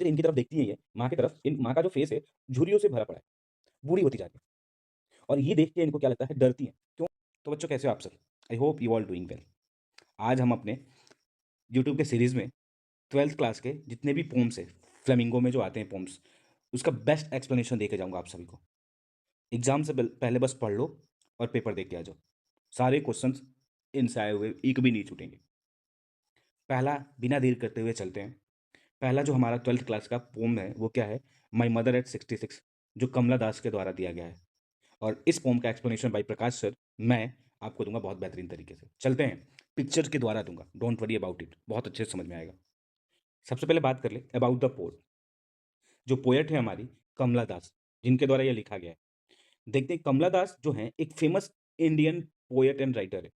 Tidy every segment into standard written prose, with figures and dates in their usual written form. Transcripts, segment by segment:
फिर इनकी तरफ देखती है ये, माँ की तरफ, इन माँ का जो फेस है, झुर्रियों से भरा पड़ा है, बूढ़ी होती जा रही है और ये देख के इनको क्या लगता है, डरती हैं। क्यों? तो बच्चों कैसे हो आप सब? I hope you all doing well. आज हम अपने यूट्यूब के सीरीज़ में 12th क्लास के जितने भी पोम्स हैं, फ्लेमिंगो में जो आते हैं पोम्स, उसका बेस्ट एक्सप्लेनेशन दे के जाऊँगा आप सभी को। एग्ज़ाम से पहले बस पढ़ लो और पेपर दे के आ जाओ। सारे क्वेश्चंस इनसे आए हुए, एक भी नहीं छूटेंगे। पहला, बिना देर करते हुए चलते हैं। पहला जो हमारा 12th क्लास का पोम है, वो क्या है? माय मदर एट 66, जो कमला दास के द्वारा दिया गया है। और इस पोम का एक्सप्लेनेशन बाय प्रकाश सर मैं आपको दूँगा बहुत बेहतरीन तरीके से। चलते हैं, पिक्चर के द्वारा दूँगा, डोंट वरी अबाउट इट, बहुत अच्छे से समझ में आएगा। सबसे पहले बात कर ले अबाउट द पोएट। जो पोएट है हमारी कमला दास, जिनके द्वारा ये लिखा गया है। देखते हैं कमला दास जो हैं एक famous Indian poet and writer है।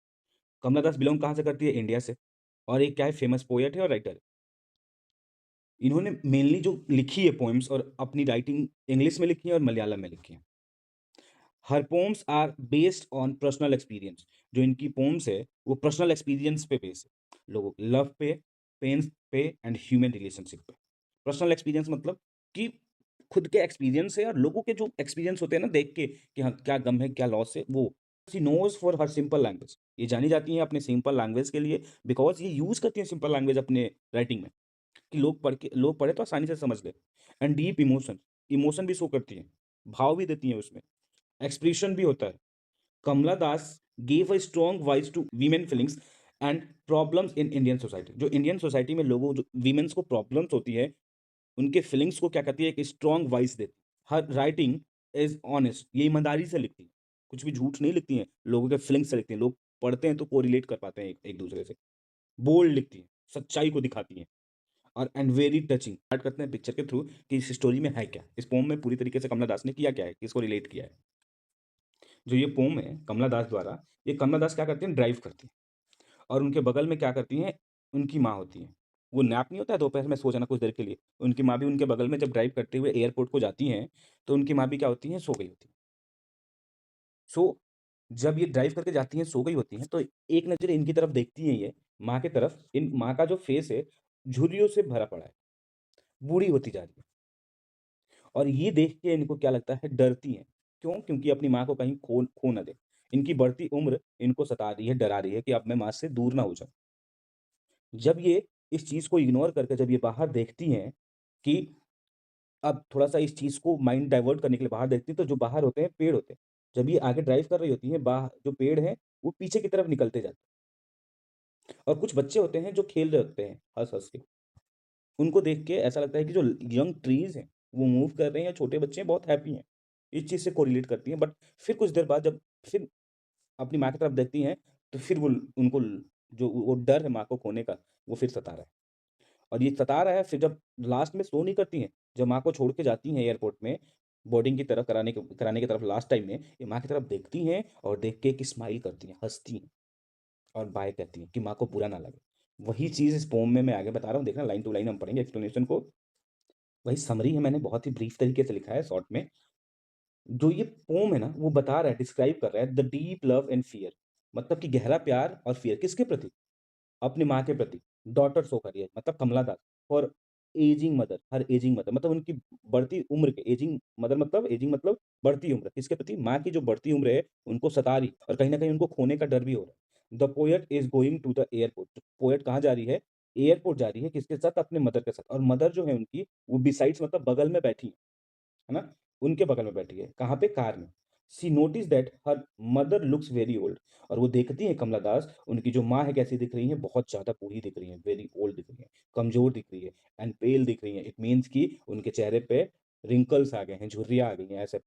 कमला दास बिलॉन्ग कहाँ से करती है? इंडिया से। और एक क्या है, फेमस पोएट है और राइटर है। इन्होंने मेनली जो लिखी है पोएम्स और अपनी राइटिंग इंग्लिश में लिखी है और मलयालम में लिखी है। Her poems are based on personal experience. जो इनकी पोम्स है वो पर्सनल एक्सपीरियंस पे बेस है, लोगों के लव पे, पेन पे एंड ह्यूमन रिलेशनशिप पे। पर्सनल एक्सपीरियंस मतलब कि खुद के एक्सपीरियंस है और लोगों के जो एक्सपीरियंस होते हैं ना देख के कि हाँ क्या गम है क्या लॉस है वो। She knows for her simple language, ये जानी जाती है अपने सिंपल लैंग्वेज के लिए, बिकॉज ये यूज करती है सिंपल लैंग्वेज अपने राइटिंग में कि लोग पढ़े तो आसानी से समझ ले। एंड डीप इमोशन, इमोशन भी शो करती है, भाव भी देती है उसमें, एक्सप्रेशन भी होता है। कमला दास gave a strong voice to women feelings and problems in Indian society। जो इंडियन सोसाइटी में लोगों जो वीमेंस को प्रॉब्लम्स होती है, उनके फीलिंग्स को क्या करती है, एक स्ट्रॉन्ग वॉइस देती है। हर राइटिंग इज ऑनेस्ट, ये ईमानदारी से लिखती है, कुछ भी झूठ नहीं लिखती है, लोगों के फीलिंग्स से लिखती है। लोग पढ़ते हैं तो कोरिलेट कर पाते हैं एक दूसरे से। बोल्ड लिखती है, सच्चाई को दिखाती है। और एंड वेरी टचिंग, स्टार्ट करते हैं पिक्चर के थ्रू कि इस स्टोरी में है क्या, इस पोम में पूरी तरीके से कमला दास ने किया क्या है, किसको रिलेट किया है। जो ये पोम है कमला दास द्वारा, ये कमला दास क्या करती हैं, ड्राइव करती हैं और उनके बगल में क्या करती हैं, उनकी माँ होती हैं। वो नैप नहीं होता है दोपहर में सो जाना कुछ देर के लिए, उनकी माँ भी उनके बगल में जब ड्राइव करते हुए एयरपोर्ट को जाती हैं, तो उनकी माँ भी क्या होती हैं, सो गई होती हैं। सो जब ये ड्राइव करके जाती हैं, सो गई होती हैं, तो एक नज़र इनकी तरफ देखती हैं ये, माँ की तरफ, इन माँ का जो फेस है, झुर्रियों से भरा पड़ा है, बूढ़ी होती जा रही है। और ये देख के इनको क्या लगता है, डरती हैं। क्यों? क्योंकि अपनी माँ को कहीं खो खो ना दें। इनकी बढ़ती उम्र इनको सता रही है, डरा रही है कि अब मैं माँ से दूर ना हो जाऊँ। जब ये इस चीज़ को इग्नोर करके जब ये बाहर देखती हैं कि अब थोड़ा-सा इस चीज़ को माइंड डाइवर्ट करने के लिए बाहर देखती हैं, तो जो बाहर होते हैं, पेड़ होते हैं। जब ये आगे ड्राइव कर रही होती हैं, जो पेड़ हैं, वो पीछे की तरफ निकलते जाते हैं और कुछ बच्चे होते हैं जो खेल रहे होते हैं हँस-हँस के। उनको देख के ऐसा लगता है कि जो यंग ट्रीज़ हैं, वो मूव कर रहे हैं, छोटे बच्चे हैं, बहुत हैप्पी हैं। इस चीज़ से कोरिलेट करती हैं, बट फिर कुछ देर बाद जब फिर अपनी माँ की तरफ देखती हैं, तो फिर वो उनको जो वो डर है माँ को खोने का, वो फिर सता रहा है। और ये सता रहा है, फिर जब लास्ट में सो नहीं करती हैं, जब माँ को छोड़ के जाती हैं एयरपोर्ट में, बोर्डिंग की तरफ कराने की तरफ लास्ट टाइम में, ये माँ की तरफ देखती हैं और देख के एक स्माइल करती हैं, हँसती हैं और बाय कहती हैं कि माँ को बुरा ना लगे। वही चीज़ इस पोएम में मैं आगे बता रहा हूँ, देखना लाइन टू लाइन हम पढ़ेंगे एक्सप्लेनेशन को। वही समरी है, मैंने बहुत ही ब्रीफ तरीके से लिखा है शॉर्ट में। जो ये पोम है ना, वो बता रहा है, डिस्क्राइब कर रहा है the deep love and fear, मतलब कि गहरा प्यार और फियर किसके प्रति? अपनी माँ के प्रति। डॉटर शो करिए मतलब Kamala Das for aging mother, her aging mother मतलब उनकी बढ़ती उम्र के, एजिंग मतलब बढ़ती उम्र, किसके प्रति? माँ की जो बढ़ती उम्र है, उनको सता रही और कहीं न कहीं उनको खोने का डर भी हो रहा है। The poet is going to the airport, poet कहाँ जा रही है? एयरपोर्ट जा रही है, किसके साथ? अपने मदर के साथ। और मदर जो है उनकी, वो बिसाइड्स मतलब बगल में बैठी है ना? उनके बगल में बैठी है। कहाँ पे? कार में। She notice that her mother looks very old, और वो देखती हैं कमला दास, उनकी जो माँ है कैसी दिख रही हैं? बहुत ज़्यादा बूढ़ी दिख रही हैं, वेरी ओल्ड दिख रही हैं, कमज़ोर दिख रही है एंड पेल दिख रही हैं। इट मीन्स कि उनके चेहरे पे रिंकल्स आ गए हैं, झुर्रियाँ आ गई हैं, ऐसे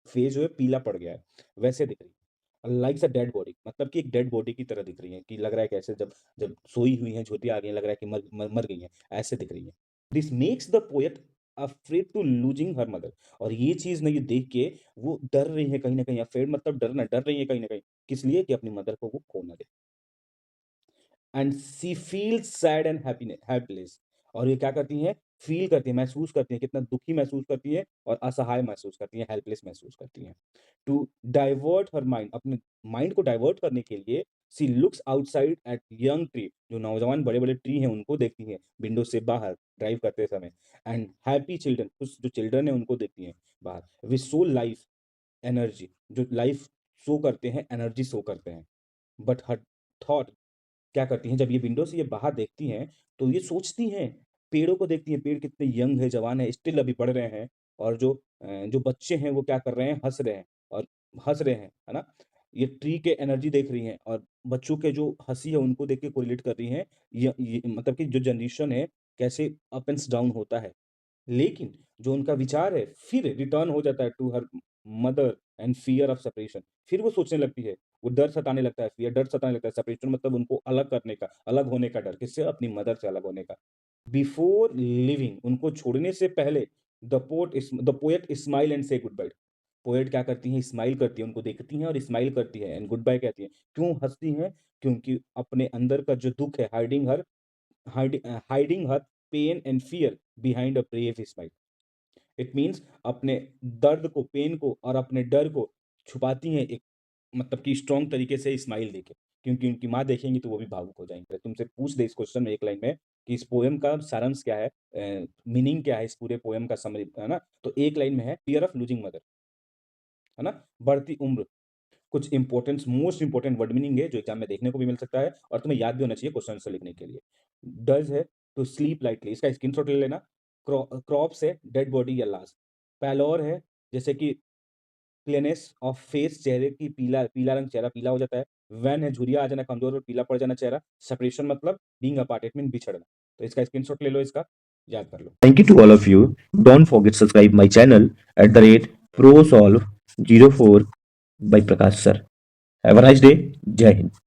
फेस जो है पीला पड़ गया है, वैसे दिख रही है। लाइक्स अ डेड बॉडी, मतलब कि एक डेड बॉडी की तरह दिख रही हैं कि लग रहा है कि ऐसे जब जब सोई हुई हैं, झुर्रियाँ आ गई हैं, लग रहा है कि मर गई हैं, ऐसे दिख रही हैं। This makes the poet afraid to losing her mother, और ये चीज़ ना ये देख के वो डर रही है कहीं न कहीं, अफ्रेड मतलब डरना, डर रही है कहीं न कहीं। किस लिए? कि अपनी मदर को वो खो ना दे। And she feels sad and helpless, और ये क्या करती हैं? फ़ील करती हैं, महसूस करती हैं, कितना दुखी महसूस करती हैं और असहाय महसूस करती हैं, हेल्पलेस महसूस करती हैं। टू डाइवर्ट हर माइंड, अपने माइंड को डाइवर्ट करने के लिए she looks outside eight young tree, जो नौजवान बड़े-बड़े ट्री हैं उनको देखती हैं विंडो से बाहर ड्राइव करते समय, एंड हैप्पी चिल्ड्रन, खुश जो चिल्ड्रन हैं उनको देखती हैं बाहर। वी शो लाइफ एनर्जी, जो लाइफ शो करते हैं, एनर्जी शो करते हैं। बट हर थॉट क्या करती हैं, जब ये विंडो से ये बाहर देखती हैं, तो ये सोचती हैं, पेड़ों को देखती हैं, पेड़ कितने यंग है, जवान है, स्टिल अभी बढ़ रहे हैं और जो बच्चे हैं वो क्या कर रहे हैं, हँस रहे हैं और हँस रहे हैं, है ना? ये ट्री के एनर्जी देख रही हैं और बच्चों के जो हँसी है उनको देख के कोरिलेट कर रही हैं। ये मतलब कि जो जनरेशन है, कैसे अप एंड्स डाउन होता है। लेकिन जो उनका विचार है फिर रिटर्न हो जाता है to her mother and fear of separation. फिर वो सोचने लगती है, वो डर सताने लगता है, फियर डर सताने लगता है, सेपरेशन मतलब उनको अलग करने का, अलग होने का डर, किससे? अपनी मदर से अलग होने का। बिफोर लिविंग, उनको छोड़ने से पहले द पोएट स्माइल एंड से गुड बाय। पोएट क्या करती हैं? स्माइल करती हैं, उनको देखती हैं और स्माइल करती हैं एंड गुड बाय कहती हैं। क्यों हँसती हैं? क्योंकि अपने अंदर का जो दुःख है, hiding her pain and fear behind a brave smile. It means अपने दर्द को, पेन को और अपने डर को छुपाती हैं एक मतलब कि स्ट्रॉन्ग तरीके से स्माइल देके, क्योंकि उनकी माँ देखेंगी तो वो भी भावुक हो जाएँगी। तुमसे पूछ दे इस क्वेश्चन में एक लाइन में कि इस पोएम का सारांश क्या है? मीनिंग क्या है इस पूरे पोएम का समरी, है ना? तो एक लाइन में है, फियर ऑफ लूजिंग मदर, है ना? बढ़ती उम्र, कुछ मोस्ट इम्पोर्टेंट वर्ड मीनिंग है जो एग्ज़ाम में देखने को भी मिल सकता है और तुम्हें याद भी होना चाहिए क्वेश्चन आंसर लिखने के लिए। डज़ है टू स्लीप लाइटली, इसका स्क्रीनशॉट ले लेना। क्रॉप्स है डेड बॉडी या लाश। पैलोर है जैसे कि क्लीनेस ऑफ फेस, चेहरे की पीला पीला रंग, चेहरा पीला हो जाता है। वैन है झुर्रियाँ आ जाना, कमज़ोर और पीला पड़ जाना चेहरा। सेपरेशन मतलब बीइंग अपार्ट, इट मीन बिछड़ना। तो इसका स्क्रीनशॉट ले लो, इसका याद कर लो। Thank you to all of you. Don't forget to subscribe my channel at the rate ProSolve 04 by Prakash sir. Have a nice day. Jai Hind.